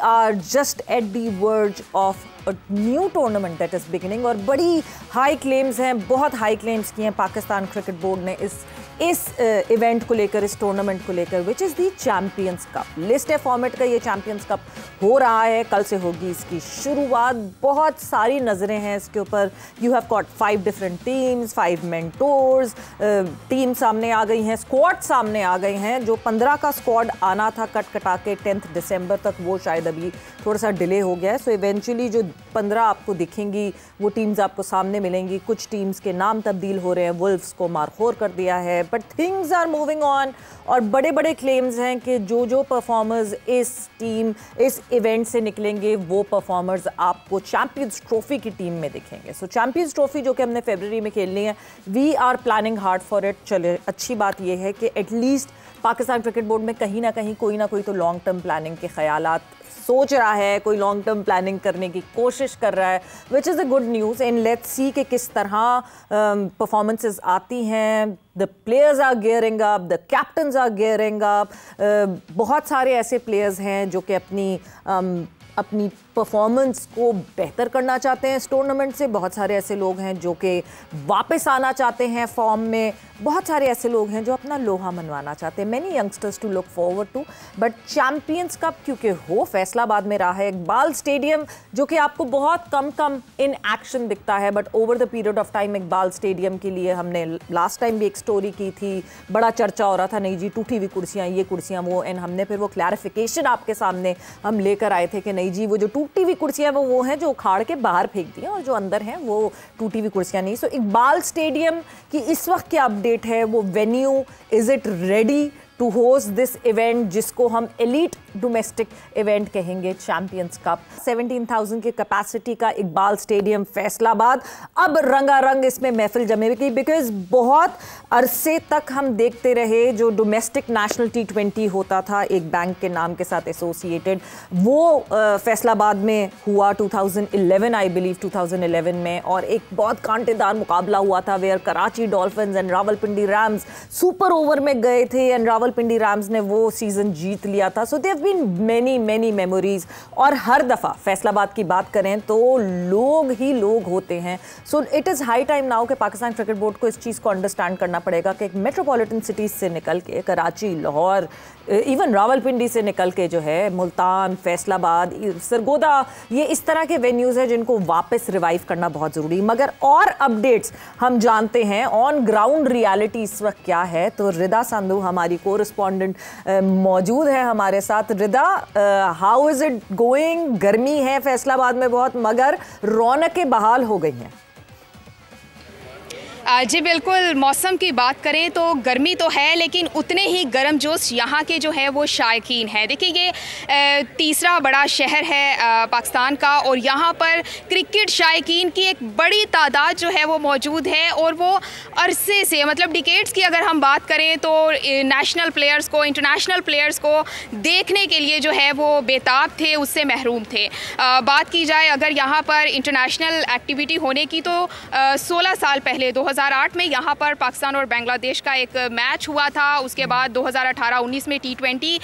are just at the verge of a new tournament that is beginning और बड़ी high claims हैं, बहुत high claims किए हैं पाकिस्तान क्रिकेट बोर्ड ने इस इवेंट को लेकर, इस टूर्नामेंट को लेकर, which is the champions cup. List है फॉर्मेट का, ये चैम्पियंस कप हो रहा है, कल से होगी इसकी शुरुआत। बहुत सारी नज़रें हैं इसके ऊपर। You have got 5 different teams, 5 mentors, team सामने आ गई हैं, स्क्वाड सामने आ गए हैं। जो 15 का स्क्वाड आना था कट कटा के 10 दिसंबर तक, वो शायद अभी थोड़ा सा डिले हो गया है। सो इवेंचुअली जो 15 आपको दिखेंगी वो टीम्स आपको सामने मिलेंगी। कुछ टीम्स के नाम तब्दील हो रहे हैं, वुल्फ्स को मारखोर कर दिया है, but things are moving on. और बड़े बड़े क्लेम्स हैं कि जो परफॉर्मर्स इस इवेंट से निकलेंगे वो परफॉर्मर्स आपको चैंपियंस ट्रॉफी की टीम में दिखेंगे। सो चैंपियंस ट्रॉफी जो कि हमने फरवरी में खेलनी है, we are planning hard for it. चले, अच्छी बात यह है कि एटलीस्ट पाकिस्तान क्रिकेट बोर्ड में कहीं ना कहीं कोई ना कोई तो लॉन्ग टर्म प्लानिंग के ख्यालात सोच रहा है, कोई लॉन्ग टर्म प्लानिंग करने की कोशिश कर रहा है, which is a good news. And let's see कि किस तरह परफॉर्मेंसेस आती हैं। The players are gearing up, the captains are gearing up. बहुत सारे ऐसे प्लेयर्स हैं जो कि अपनी परफॉर्मेंस को बेहतर करना चाहते हैं इस टूर्नामेंट से। बहुत सारे ऐसे लोग हैं जो कि वापस आना चाहते हैं फॉर्म में। बहुत सारे ऐसे लोग हैं जो अपना लोहा मनवाना चाहते हैं। Many youngsters to look forward to. But champions cup क्योंकि हो फैसलाबाद में रहा है, इकबाल स्टेडियम जो कि आपको बहुत कम इन एक्शन दिखता है, but over the period of time Iqbal stadium के लिए हमने लास्ट टाइम भी एक स्टोरी की थी, बड़ा चर्चा हो रहा था, नहीं जी टूटी हुई कुर्सियाँ, ये कुर्सियाँ वो, एंड हमने फिर वो क्लैरिफिकेशन आपके सामने हम लेकर आए थे कि नहीं जी वो जो टूटी हुई कुर्सियाँ वो हैं जो उखाड़ के बाहर फेंक दी हैं, और जो अंदर हैं वो टूटी हुई कुर्सियाँ नहीं। सो इकबाल स्टेडियम की इस वक्त क्या अपडेट है, वो venue, is it ready to host this event जिसको हम एलीट डोमेस्टिक इवेंट कहेंगे, चैंपियंस कप। 17,000 की कैपेसिटी का इकबाल स्टेडियम फैसलाबाद अब रंगारंग इसमें महफिल जमेगी, बिकॉज बहुत अरसे तक हम देखते रहे जो डोमेस्टिक नेशनल T20 होता था एक बैंक के नाम के साथ एसोसिएटेड, वो फैसलाबाद में हुआ 2011 आई बिलीव 2011 में, और एक बहुत कांटेदार मुकाबला हुआ था where Karachi Dolphins and Rawalpindi Rams super over में गए थे एंड रावलपिंडी रैम्स ने वो सीजन जीत लिया था। So there been many memories, और हर दफ़ा फैसलाबाद की बात करें तो लोग ही लोग होते हैं। So it is high time now कि पाकिस्तान क्रिकेट बोर्ड को इस चीज़ को अंडरस्टैंड करना पड़ेगा कि एक मेट्रोपॉलिटन सिटीज़ से निकल के, कराची, लाहौर, इवन रावलपिंडी से निकल के जो है मुल्तान, फैसलाबाद, सरगोदा, ये इस तरह के वेन्यूज़ हैं जिनको वापस रिवाइव करना बहुत ज़रूरी। मगर और अपडेट्स हम जानते हैं, ऑन ग्राउंड रियलिटी इस वक्त क्या है, तो रिदा संधू हमारी कोरिस्पॉन्डेंट मौजूद है हमारे साथ। रिदा, हाउ इज़ इट गोइंग? गर्मी है फैसलाबाद में बहुत, मगर रौनकें बहाल हो गई हैं। जी बिल्कुल, मौसम की बात करें तो गर्मी तो है, लेकिन उतने ही गर्मजोश यहाँ के जो है वो शायकीन है। देखिए ये तीसरा बड़ा शहर है पाकिस्तान का, और यहाँ पर क्रिकेट शायकीन की एक बड़ी तादाद जो है वो मौजूद है, और वो अरसे से, मतलब डिकेड्स की अगर हम बात करें तो नेशनल प्लेयर्स को, इंटरनेशनल प्लेयर्स को देखने के लिए जो है वो बेताब थे, उससे महरूम थे। बात की जाए अगर यहाँ पर इंटरनेशनल एक्टिविटी होने की, तो 16 साल पहले 2008 में यहाँ पर पाकिस्तान और बांग्लादेश का एक मैच हुआ था। उसके बाद 2018-19 में T20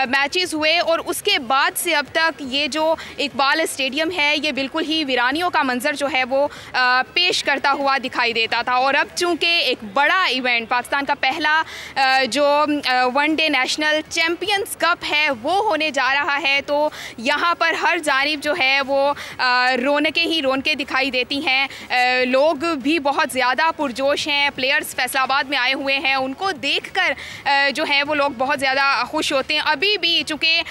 मैचेस हुए, और उसके बाद से अब तक ये जो इकबाल स्टेडियम है ये बिल्कुल ही वीरानियों का मंजर जो है वो पेश करता हुआ दिखाई देता था। और अब चूँकि एक बड़ा इवेंट, पाकिस्तान का पहला जो वनडे नेशनल चैम्पियंस कप है वो होने जा रहा है, तो यहाँ पर हर जानिब जो है वो रौनकें ही रौनकें दिखाई देती हैं। लोग भी बहुत ज़्यादा पुरजोश हैं। प्लेयर्स फैसलाबाद में आए हुए हैं, उनको देखकर जो है वो लोग बहुत ज़्यादा खुश होते हैं। अभी भी चूँकि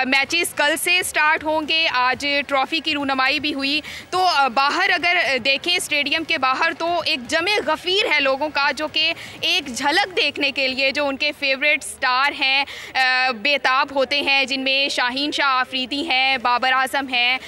मैचेस कल से स्टार्ट होंगे, आज ट्रॉफ़ी की रूनुमाई भी हुई, तो बाहर अगर देखें स्टेडियम के बाहर तो एक जमे गफ़ीर है लोगों का, जो कि एक झलक देखने के लिए जो उनके फेवरेट स्टार हैं बेताब होते हैं, जिनमें शाहीन शाह आफरीदी हैं, बाबर आजम हैं,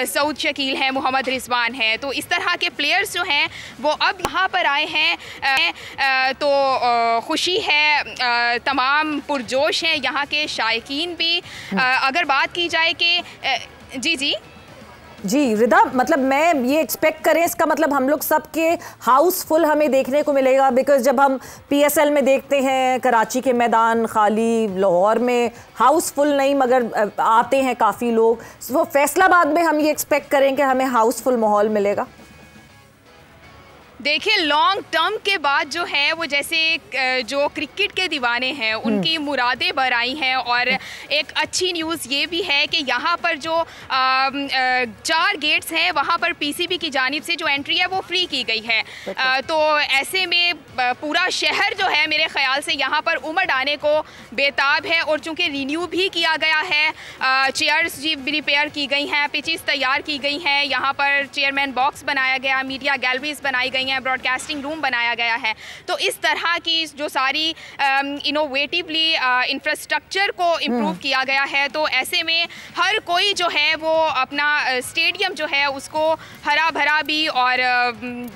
सऊद शकील हैं, मोहम्मद रिजवान हैं। तो इस तरह के प्लेयर्स जो हैं वो अब यहाँ पर आए हैं, तो खुशी है, तमाम पुरजोश हैं यहाँ के शायकीन भी। अगर बात की जाए कि जी जी रिदा, मतलब मैं ये एक्सपेक्ट करें, इसका मतलब हम लोग सबके हाउसफुल हमें देखने को मिलेगा, बिकॉज जब हम पीएसएल में देखते हैं कराची के मैदान खाली, लाहौर में हाउसफुल नहीं मगर आते हैं काफ़ी लोग, वो फैसलाबाद में हम ये एक्सपेक्ट करें कि हमें हाउसफुल माहौल मिलेगा। देखिए लॉन्ग टर्म के बाद जो है वो जैसे जो क्रिकेट के दीवाने हैं उनकी मुरादें भर आई हैं, और एक अच्छी न्यूज़ ये भी है कि यहाँ पर जो 4 गेट्स हैं वहाँ पर पीसीबी की जानिब से जो एंट्री है वो फ्री की गई है। तो ऐसे में पूरा शहर जो है मेरे ख्याल से यहाँ पर उमड़ आने को बेताब है, और चूँकि रिन्यू भी किया गया है, चेयर्स भी रिपेयर की गई हैं, पिचेस तैयार की गई हैं, यहाँ पर चेयरमैन बॉक्स बनाया गया, मीडिया गैलरीज बनाई गई हैं, ब्रॉडकास्टिंग रूम बनाया गया है। तो इस तरह की जो सारी इनोवेटिवली इंफ्रास्ट्रक्चर को इम्प्रूव किया गया है, तो ऐसे में हर कोई जो है वो अपना स्टेडियम जो है उसको हरा भरा भी और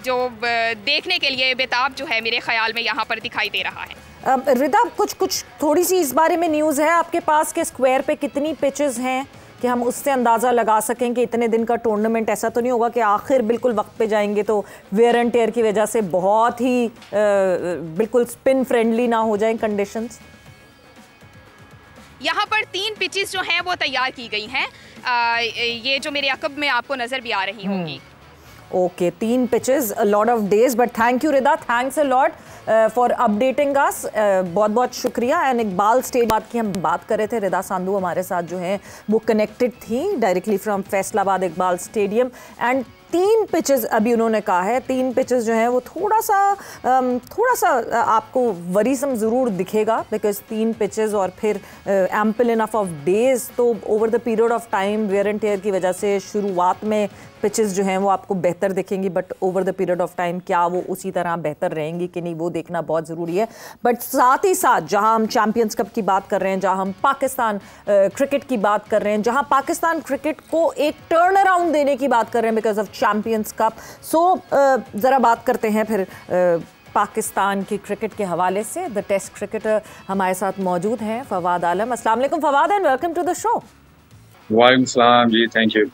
जो देखने के लिए बेताब जो है मेरे ख्याल में यहाँ पर दिखाई दे रहा है। रिदा, कुछ थोड़ी सी इस बारे में न्यूज़ है आपके पास कि स्क्वायर पे कितनी पिचेस हैं, कि हम उससे अंदाज़ा लगा सकें कि इतने दिन का टूर्नामेंट ऐसा तो नहीं होगा कि आखिर बिल्कुल वक्त पे जाएंगे तो वेयर एंड टेयर की वजह से बहुत ही बिल्कुल स्पिन फ्रेंडली ना हो जाएं कंडीशंस? यहाँ पर 3 पिचेस जो हैं वो तैयार की गई हैं, ये जो मेरे अकब में आपको नज़र भी आ रही होंगी। Okay, 3 pitches, a lot of days, but thank you Rida, thanks a lot for updating us, बहुत बहुत शुक्रिया। एंड इकबाल स्टेडियम बात की हम बात कर रहे थे, रिदा सांधू हमारे साथ जो हैं वो कनेक्टेड थी directly from Faisalabad Iqbal stadium. And 3 pitches अभी उन्होंने कहा है, 3 पिचेस जो हैं वो थोड़ा सा आपको वरीसम ज़रूर दिखेगा, बिकॉज 3 पिचेस और फिर एम्पल इनफ ऑफ डेज, तो over the period of time wear and tear की वजह से शुरुआत में पिचेस जो हैं वो आपको बेहतर दिखेंगी, but over the period of time क्या वो उसी तरह बेहतर रहेंगी कि नहीं, वो देखना बहुत ज़रूरी है। बट साथ ही साथ जहां हम चैम्पियंस कप की बात कर रहे हैं, जहां हम पाकिस्तान क्रिकेट की बात कर रहे हैं, जहां पाकिस्तान क्रिकेट को एक टर्न अराउंड देने की बात कर रहे हैं बिकॉज ऑफ चैम्पियंस कप, सो ज़रा बात करते हैं फिर पाकिस्तान की क्रिकेट के हवाले से। द टेस्ट क्रिकेटर हमारे साथ मौजूद हैं फवाद आलम। अस्सलाम वालेकुम Fawad and welcome to the show. वालेकुम सलाम जी, thank you.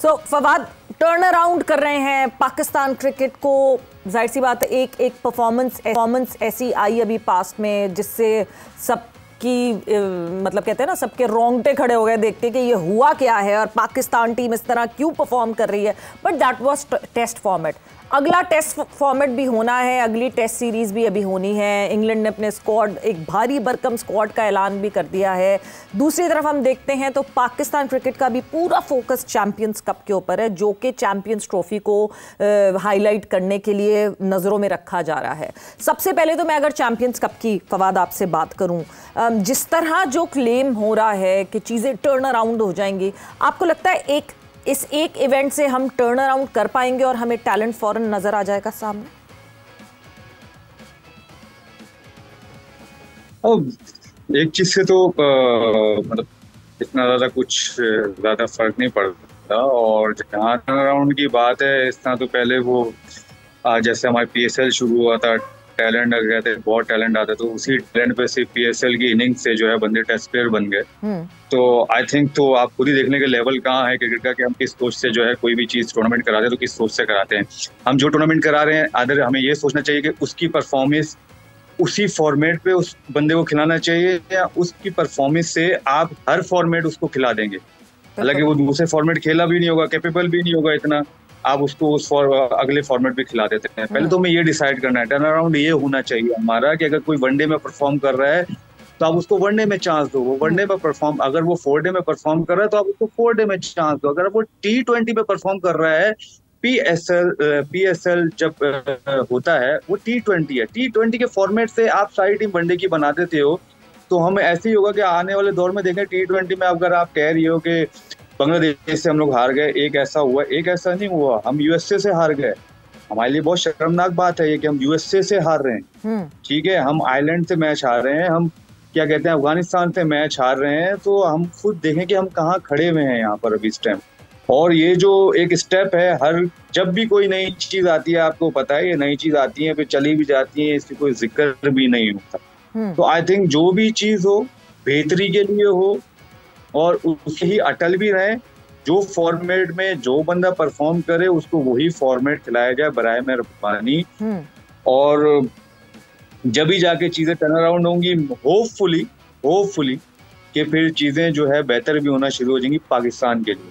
So Fawad, turn around कर रहे हैं पाकिस्तान क्रिकेट को, जाहिर सी बात है एक परफॉर्मेंस ऐसी आई अभी पास्ट में जिससे सबकी मतलब कहते हैं ना, सबके रोंगटे खड़े हो गए देखते कि ये हुआ क्या है और पाकिस्तान टीम इस तरह क्यों परफॉर्म कर रही है। But that was test format, अगला टेस्ट फॉर्मेट भी होना है, अगली टेस्ट सीरीज़ भी अभी होनी है। इंग्लैंड ने अपने स्क्वाड, एक भारी भरकम स्क्वाड का ऐलान भी कर दिया है। दूसरी तरफ हम देखते हैं तो पाकिस्तान क्रिकेट का भी पूरा फोकस चैम्पियंस कप के ऊपर है, जो कि चैम्पियंस ट्रॉफी को हाईलाइट करने के लिए नज़रों में रखा जा रहा है। सबसे पहले तो मैं अगर चैम्पियंस कप की फवाद आपसे बात करूँ, जिस तरह जो क्लेम हो रहा है कि चीज़ें टर्न अराउंड हो जाएंगी, आपको लगता है इस एक इवेंट से हम टर्न अराउंड कर पाएंगे और हमें टैलेंट फौरन नजर आ जाएगा सामने? एक चीज से तो मतलब इतना ज्यादा कुछ ज्यादा फर्क नहीं पड़ता, और जहाँ टर्न अराउंड की बात है, इस तरह तो पहले वो जैसे हमारे पीएसएल शुरू हुआ था, टैलेंट आ गया था, बहुत टैलेंट आता, तो उसी टैलेंट पे से पीएसएल की इनिंग से जो है बंदे टेस्ट प्लेयर बन गए। तो आई थिंक तो आप खुद ही देखने के लेवल कहाँ है क्रिकेट का, कि हम किस सोच से जो है कोई भी चीज टूर्नामेंट कराते हैं तो किस सोच से कराते हैं। हम जो टूर्नामेंट करा रहे हैं, अदर हमें ये सोचना चाहिए कि उसकी परफॉर्मेंस उसी फॉर्मेट पे उस बंदे को खिलाना चाहिए, या उसकी परफॉर्मेंस से आप हर फॉर्मेट उसको खिला देंगे। हालांकि वो दूसरे फॉर्मेट खेला भी नहीं होगा, कैपेबल भी नहीं होगा इतना, आप उसको उस अगले फॉर्मेट भी खिला देते हैं। पहले तो हमें ये डिसाइड करना है, टर्न अराउंड ये होना चाहिए हमारा कि अगर कोई वनडे में परफॉर्म कर रहा है तो आप उसको वनडे में चांस दो, वो वनडे में परफॉर्म, अगर वो 4 डे में परफॉर्म कर रहा है तो आप उसको 4 डे में चांस दो। अगर वो T20 में परफॉर्म कर रहा है, पीएसएल जब होता है वो T20 है, T20 के फॉर्मेट से आप सारी टीम वनडे की बना देते हो, तो हमें ऐसे ही होगा कि आने वाले दौर में देखें T20 में अगर आप कह रही हो कि बांग्लादेश से हम लोग हार गए, एक ऐसा हुआ, एक ऐसा नहीं हुआ, हम यूएसए से हार गए। हमारे लिए बहुत शर्मनाक बात है ये कि हम यूएसए से हार रहे हैं, ठीक है, हम आयरलैंड से मैच हार रहे हैं, हम क्या कहते हैं अफगानिस्तान से मैच हार रहे हैं। तो हम खुद देखें कि हम कहाँ खड़े हुए हैं यहाँ पर अभी इस टाइम। और ये जो एक स्टेप है, हर जब भी कोई नई चीज आती है, आपको पता है ये नई चीज आती है फिर चली भी जाती है, इसकी कोई जिक्र भी नहीं होता। तो आई थिंक जो भी चीज हो बेहतरी के लिए हो और उससे ही अटल भी रहे, जो फॉर्मेट में जो बंदा परफॉर्म करे उसको वही फॉर्मेट खिलाया जाए बराए मेहरबानी। और जब ही जाके चीजें टर्न अराउंड होंगी, होपफुली कि फिर चीजें जो है बेहतर भी होना शुरू हो जाएंगी पाकिस्तान के लिए।